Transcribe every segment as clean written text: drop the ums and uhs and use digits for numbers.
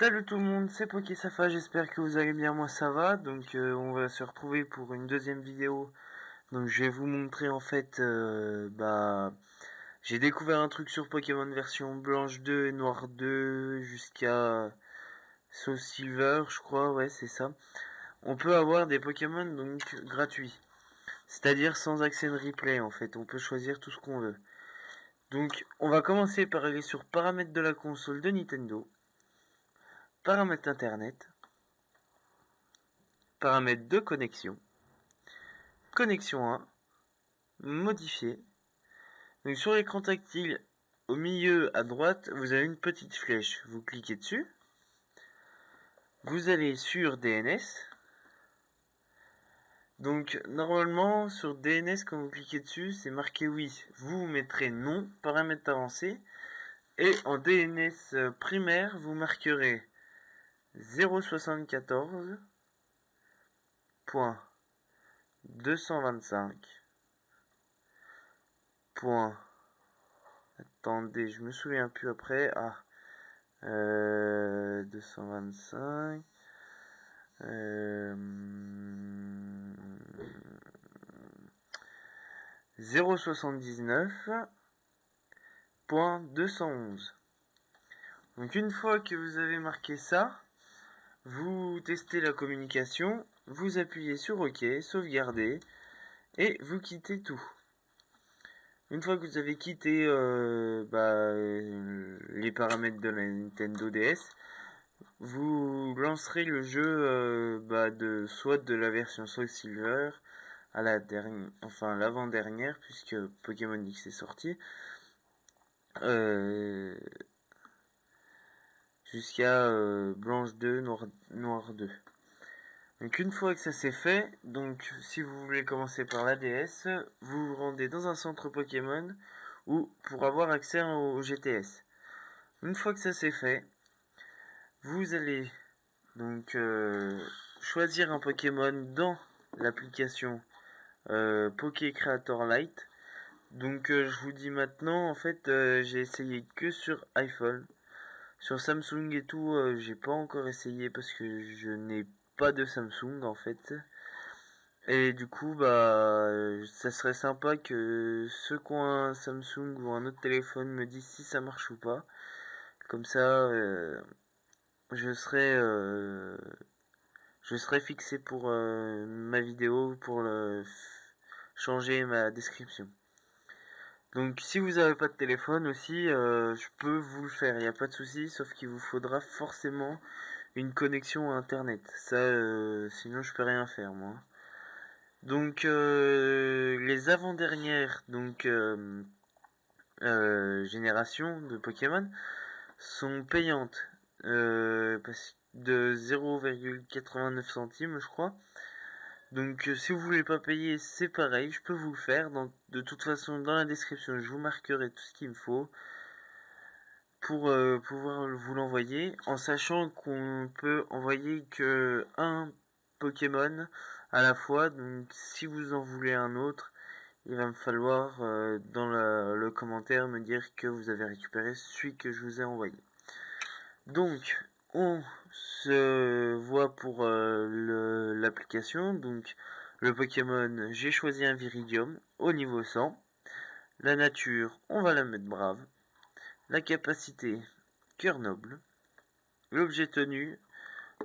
Salut tout le monde, c'est PokéSafa, j'espère que vous allez bien, moi ça va. Donc on va se retrouver pour une deuxième vidéo. Donc je vais vous montrer en fait, j'ai découvert un truc sur Pokémon version blanche 2 et noire 2 jusqu'à Soul Silver, je crois, ouais c'est ça. On peut avoir des Pokémon donc gratuits, c'est-à-dire sans accès de replay en fait, on peut choisir tout ce qu'on veut. Donc on va commencer par aller sur paramètres de la console de Nintendo. Paramètres internet, paramètres de connexion, connexion 1, modifier. Donc sur l'écran tactile, au milieu à droite, vous avez une petite flèche. Vous cliquez dessus. Vous allez sur DNS. Donc normalement sur DNS, quand vous cliquez dessus, c'est marqué oui. Vous mettrez non, paramètres avancés. Et en DNS primaire, vous marquerez 074.225. Attendez, je me souviens plus après. 225. 079.211. Donc une fois que vous avez marqué ça, vous testez la communication, vous appuyez sur OK, sauvegarder, et vous quittez tout. Une fois que vous avez quitté les paramètres de la Nintendo DS, vous lancerez le jeu soit de la version Soul Silver à la dernière, enfin l'avant-dernière, puisque Pokémon X est sorti, jusqu'à Blanche 2, Noir 2. Donc une fois que ça c'est fait, donc si vous voulez commencer par la DS, vous vous rendez dans un centre Pokémon ou pour avoir accès au GTS. Une fois que ça c'est fait, vous allez donc choisir un Pokémon dans l'application Poké Creator Lite. Donc je vous dis maintenant, en fait j'ai essayé que sur iPhone. Sur Samsung et tout, j'ai pas encore essayé parce que je n'ai pas de Samsung en fait. Et du coup, ça serait sympa que ceux qui ont un Samsung ou un autre téléphone me disent si ça marche ou pas. Comme ça, je serai, fixé pour ma vidéo pour changer ma description. Donc, si vous n'avez pas de téléphone aussi, je peux vous le faire, il n'y a pas de souci, sauf qu'il vous faudra forcément une connexion à internet. Ça, sinon je peux rien faire moi. Donc les avant-dernières générations de Pokémon sont payantes de 0,89 centimes je crois. Donc si vous voulez pas payer, c'est pareil, je peux vous le faire. Donc, de toute façon dans la description je vous marquerai tout ce qu'il me faut pour pouvoir vous l'envoyer, en sachant qu'on peut envoyer que un Pokémon à la fois. Donc si vous en voulez un autre, il va me falloir dans le commentaire me dire que vous avez récupéré celui que je vous ai envoyé. Donc on se voit pour l'application. Donc le Pokémon, j'ai choisi un Viridium au niveau 100. La nature, on va la mettre brave. La capacité, cœur noble. L'objet tenu,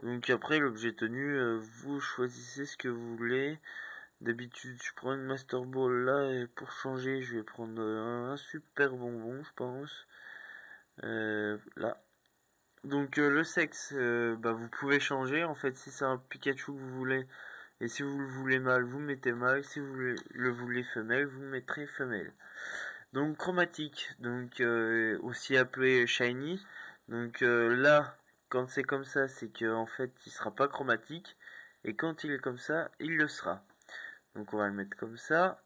donc après l'objet tenu, vous choisissez ce que vous voulez. D'habitude je prends une Master Ball là, et pour changer je vais prendre un super bonbon je pense. Là. Donc le sexe, vous pouvez changer en fait. Si c'est un Pikachu que vous voulez, et si vous le voulez mâle, vous mettez mâle. Si vous le voulez femelle, vous mettrez femelle. Donc chromatique, donc aussi appelé shiny. Donc là, quand c'est comme ça, c'est que en fait, il sera pas chromatique. Et quand il est comme ça, il le sera. Donc on va le mettre comme ça.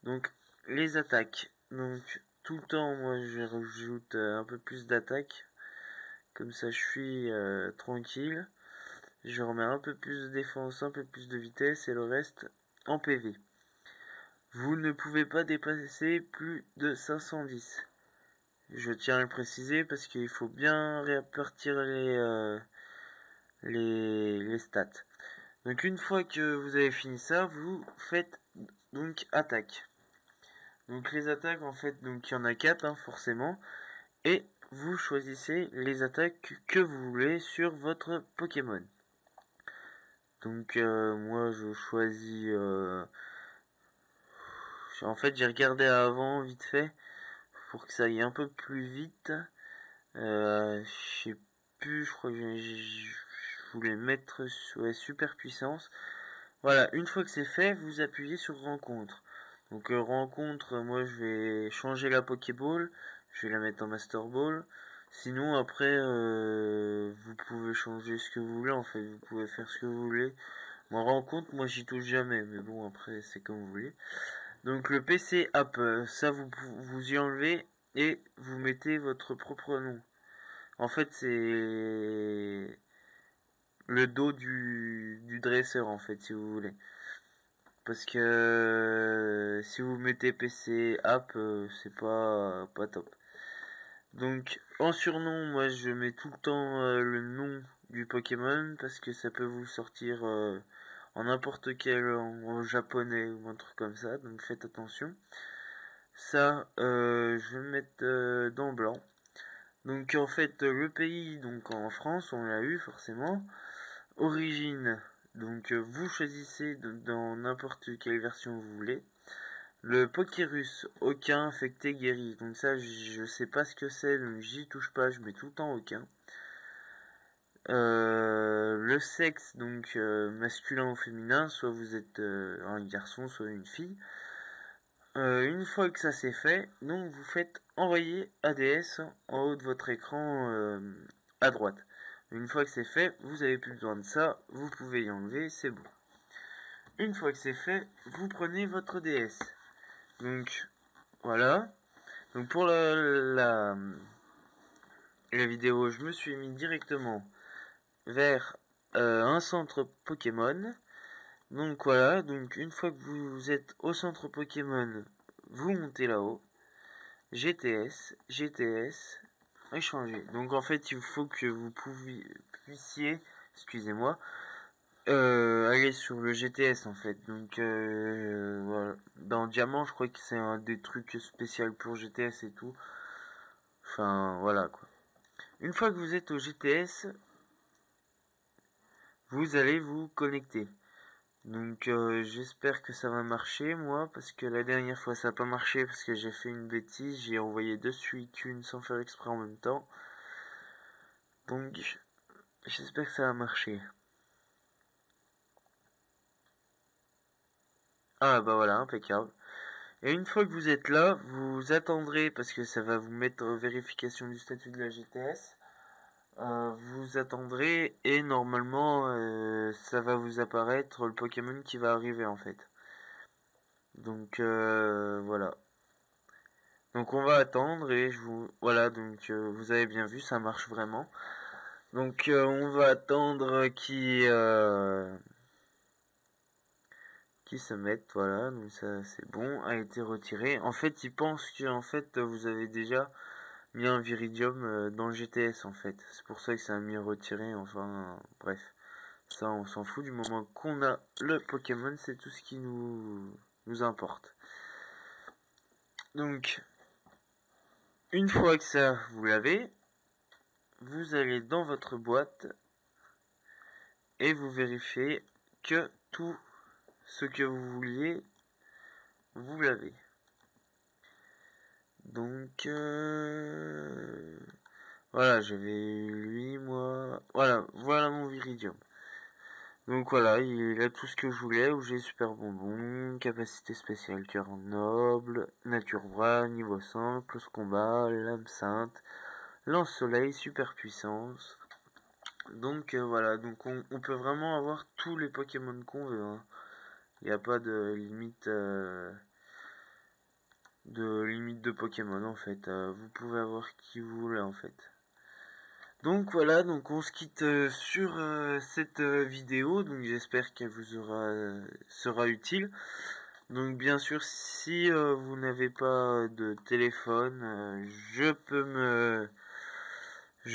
Donc les attaques. Donc tout le temps, moi je rajoute un peu plus d'attaques. Comme ça, je suis tranquille. Je remets un peu plus de défense, un peu plus de vitesse et le reste en PV. Vous ne pouvez pas dépasser plus de 510. Je tiens à le préciser parce qu'il faut bien répartir les stats. Donc une fois que vous avez fini ça, vous faites donc attaque. Donc les attaques en fait, donc il y en a 4 hein, forcément, et vous choisissez les attaques que vous voulez sur votre Pokémon. Donc moi je choisis, en fait j'ai regardé avant vite fait pour que ça aille un peu plus vite. Je sais plus, je crois que je voulais mettre super puissance. Voilà, une fois que c'est fait, vous appuyez sur rencontre. Donc rencontre, moi je vais changer la Pokéball, je vais la mettre en Master Ball. Sinon après, vous pouvez changer ce que vous voulez en fait, vous pouvez faire ce que vous voulez. Moi rencontre, moi j'y touche jamais, mais bon après c'est comme vous voulez. Donc le PC app, ça vous y enlevez et vous mettez votre propre nom. En fait c'est le dos du dresseur en fait si vous voulez. Parce que si vous mettez PC app, c'est pas top. Donc en surnom, moi je mets tout le temps le nom du Pokémon parce que ça peut vous sortir en n'importe quel en japonais ou un truc comme ça. Donc faites attention. Ça, je vais mettre dans blanc. Donc en fait le pays, donc en France, on l'a eu forcément. Origine, donc vous choisissez dans n'importe quelle version vous voulez. Le Pokérus, aucun, infecté, guéri. Donc ça, je sais pas ce que c'est, donc j'y touche pas, je mets tout le temps aucun. Le sexe, donc masculin ou féminin, soit vous êtes un garçon, soit une fille. Une fois que ça c'est fait, donc vous faites envoyer ADS en haut de votre écran à droite. Une fois que c'est fait, vous avez plus besoin de ça, vous pouvez y enlever, c'est bon. Une fois que c'est fait, vous prenez votre DS. Donc voilà. Donc pour la vidéo, je me suis mis directement vers un centre Pokémon. Donc voilà, donc une fois que vous êtes au centre Pokémon, vous montez là-haut. GTS, échanger. Donc en fait, il faut que vous puissiez, excusez-moi, aller sur le GTS en fait. Donc voilà. Dans Diamant, je crois que c'est un des trucs spéciaux pour GTS et tout. Enfin voilà quoi. Une fois que vous êtes au GTS, vous allez vous connecter. Donc j'espère que ça va marcher moi parce que la dernière fois ça n'a pas marché parce que j'ai fait une bêtise, j'ai envoyé de suite une sans faire exprès en même temps. Donc j'espère que ça va marcher. Ah bah voilà, impeccable. Et une fois que vous êtes là, vous attendrez parce que ça va vous mettre vérification du statut de la GTS. Vous attendrez et normalement ça va vous apparaître le Pokémon qui va arriver en fait. Donc voilà. Donc on va attendre et je vous voilà donc vous avez bien vu ça marche vraiment. Donc on va attendre qui se mette voilà donc ça c'est bon a été retiré. En fait ils pensent que en fait vous avez déjà mis un Viridium dans le GTS en fait. C'est pour ça que ça a mis retiré enfin bref. Ça on s'en fout du moment qu'on a le Pokémon, c'est tout ce qui nous importe. Donc une fois que ça vous l'avez, vous allez dans votre boîte et vous vérifiez que tout ce que vous vouliez, vous l'avez. Donc voilà, j'avais lui, moi. Voilà mon Viridium. Donc voilà, il a tout ce que je voulais, où j'ai super bonbon, capacité spéciale cœur noble, nature bras, niveau 5, plus combat, lame sainte, lance soleil, super puissance. Donc voilà, donc on peut vraiment avoir tous les Pokémon qu'on veut. Hein. Il n'y a pas de limite de Pokémon en fait. Vous pouvez avoir qui vous voulez en fait. Donc voilà, donc on se quitte sur cette vidéo. Donc j'espère qu'elle vous sera utile. Donc bien sûr, si vous n'avez pas de téléphone, je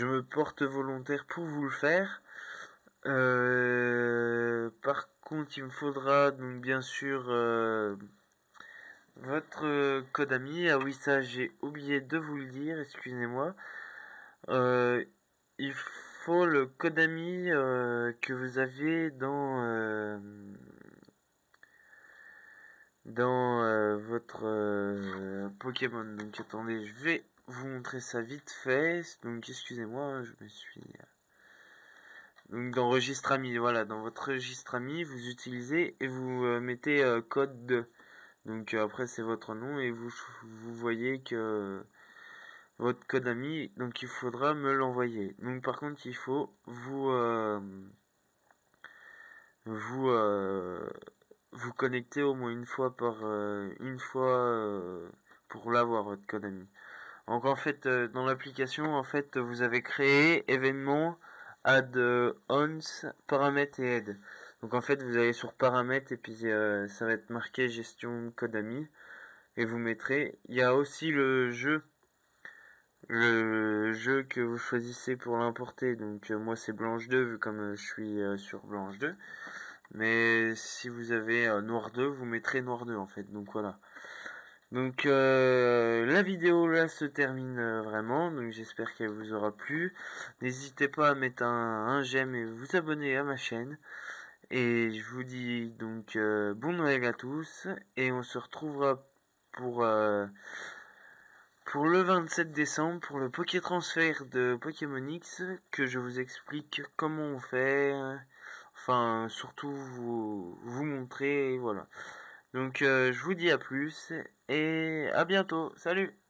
me porte volontaire pour vous le faire. Par contre, il me faudra donc bien sûr votre code ami. Ah oui, ça j'ai oublié de vous le dire, excusez-moi. Euh, il faut le code ami que vous avez dans votre Pokémon. Donc attendez, je vais vous montrer ça vite fait. Donc excusez-moi, je me suis... Donc dans registre ami, voilà, dans votre registre ami, vous utilisez et vous mettez code 2. Donc après c'est votre nom et vous voyez que votre code ami, donc il faudra me l'envoyer. Donc par contre il faut vous vous connecter au moins une fois pour l'avoir votre code ami. Donc en fait dans l'application en fait vous avez créé événement add ons paramètres et aide. Donc en fait vous allez sur paramètres et puis ça va être marqué gestion code ami et vous mettrez. Il y a aussi le jeu que vous choisissez pour l'importer. Donc moi c'est Blanche 2 vu comme je suis sur Blanche 2. Mais si vous avez Noir 2, vous mettrez Noir 2 en fait. Donc voilà. Donc la vidéo là se termine vraiment. Donc j'espère qu'elle vous aura plu. N'hésitez pas à mettre un j'aime et vous abonner à ma chaîne. Et je vous dis donc bon Noël à tous. Et on se retrouvera pour, euh, pour le 27 décembre pour le Poké Transfert de Pokémon X. Que je vous explique comment on fait. Enfin surtout vous montrer. Et voilà. Donc je vous dis à plus et à bientôt. Salut!